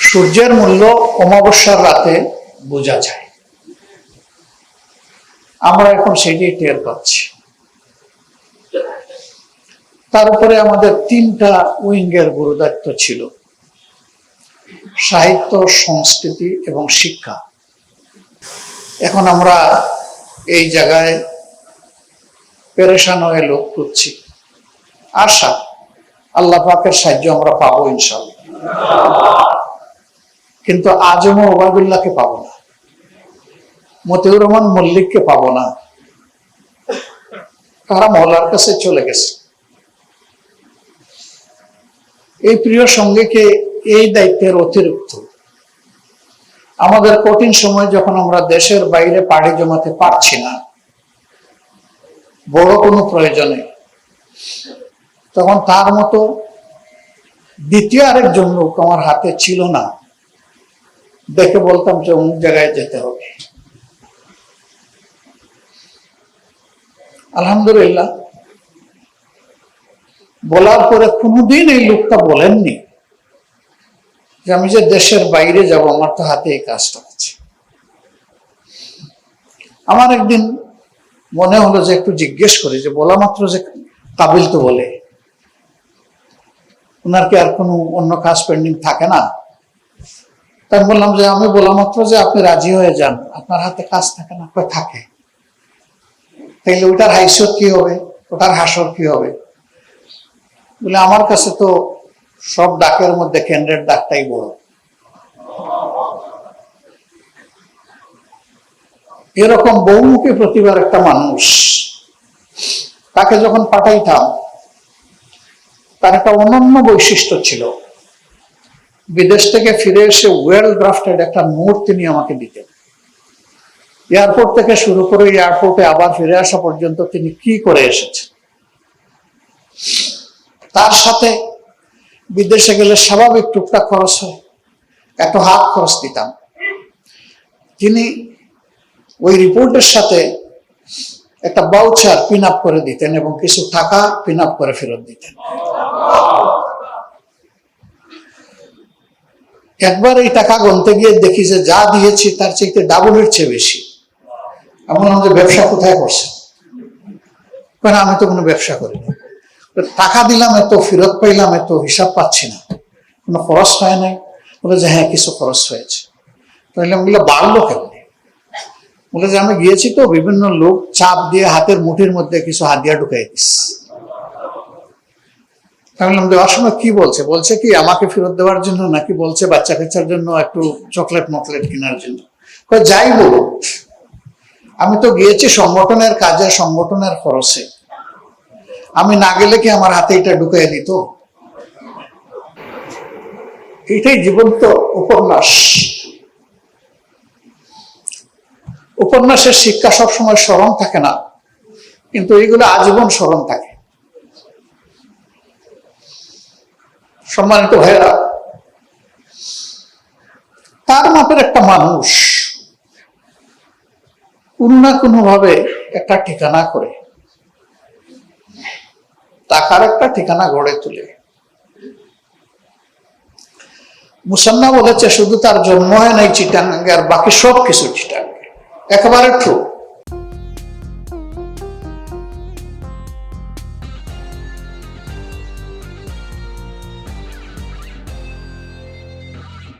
সূর্যের মূল্য অমাবস্যার রাতে বোঝা যায়। আমরা এখন সেটাই টের পাচ্ছি। তার উপরে আমাদের 3টা উইঙ্গের গুরুদায়িত্ব ছিল: সাহিত্য, সংস্কৃতি এবং শিক্ষা। এখন আমরা এই জায়গায় পেরেশান হয়ে লোক খুঁজছি। আশা আল্লাহ পাকের সাহায্য আমরা পাবো ইনশাআল্লাহ, কিন্তু আজম ওবায়দুল্লাহকে পাবো না, মতিউর রহমান মল্লিককে পাবো না। তারা মওলার কাছে চলে গেছে। এই প্রিয় সঙ্গীকে এই দায়িত্বের অতিরিক্ত আমাদের কঠিন সময় যখন আমরা দেশের বাইরে পাড়ি জমাতে পারছি না বড় কোনো প্রয়োজনে, তখন তার মতো দ্বিতীয় আরেকজন লোক আমার হাতে ছিল না। দেখে বলতাম যে অমুক জায়গায় যেতে হবে। আলহামদুলিল্লাহ, বলার পরে কোনোদিন এই লোকটা বলেননি যে আমি যে দেশের বাইরে যাব, আমার তো হাতে এই কাজটা আছে। আমার একদিন মনে হলো যে একটু জিজ্ঞেস করি, যে বলা মাত্র যে কাবিল তো বলে, ওনার কি আর কোনো অন্য কাজ পেন্ডিং থাকে না? তাই বললাম যে আমি বলা মাত্র যে আপনি রাজি হয়ে যান, আপনার হাতে কাজ থাকে না? থাকে। তাইলে ওটার হাইসত কি হবে, ওটার হাসর কি হবে? বলে আমার কাছে তো সব ডাকের মধ্যে কেন্দ্রের ডাকটাই বড়। এরকম বহুমুখী প্রতিভার একটা মানুষ, তাকে যখন পাঠাইতাম, তার একটা অনন্য বৈশিষ্ট্য ছিল। বিদেশ থেকে ফিরে এসে ওয়েল ড্রাফটেড একটা নোট তিনি আমাকে দিতেন। এয়ারপোর্ট থেকে শুরু করে এয়ারপোর্টে আবার ফিরে আসা পর্যন্ত তিনি কি করে এসেছেন। তার সাথে বিদেশে গেলে স্বাভাবিক টুকটাক খরচ হয়, এত হাত খরচ দিতাম। তিনি ওই রিপোর্টের সাথে একটা বাউচার পিন আপ করে দিতেন এবং কিছু টাকা পিন আপ করে ফেরত দিতেন। একবার এই টাকা গুনতে গিয়ে দেখি যে যা দিয়েছি তার চাইতে ডাবলের চেয়ে বেশি। আমি বললাম যে ব্যবসা কোথায় করছে? কারণ আমি তো কোনো ব্যবসা করিনি। টাকা দিলাম এত, ফেরত পাইলাম এত, হিসাব পাচ্ছি না, কোনো খরচ হয় নাই। বলে যে হ্যাঁ, কিছু খরচ হয়েছে। তাহলে আমি বললাম বাড়লো কেমনি? বলে যে আমি গিয়েছি তো, বিভিন্ন লোক চাপ দিয়ে হাতের মুঠির মধ্যে কিছু হাতিয়া ঢুকাই দিস। আমি বললাম দেওয়ার সময় কি বলছে? বলছে কি আমাকে ফেরত দেওয়ার জন্য, নাকি বলছে বাচ্চা কাচ্চার জন্য একটু চকলেট মকলেট কেনার জন্য? যাই বলুক, আমি তো গিয়েছি সংগঠনের কাজে, সংগঠনের খরচে। আমি না গেলে কি আমার হাতে এটা ঢুকাই দিত? এটাই জীবন্ত উপন্যাস। উপন্যাসের শিক্ষা সবসময় স্মরণ থাকে না, কিন্তু এইগুলো আজীবন স্মরণ থাকে। সম্মানিত ভাইয়েরা, তার মাপের একটা মানুষ কোনো না কোনো ভাবে একটা ঠিকানা করে, টাকার একটা ঠিকানা গড়ে তুলে। মুসান্না বলেছে শুধু তার জন্ম হয় নাই চিটাগাঙ্গে, আর বাকি সব কিছু চিটাগাঙ্গে। একেবারে ট্রু।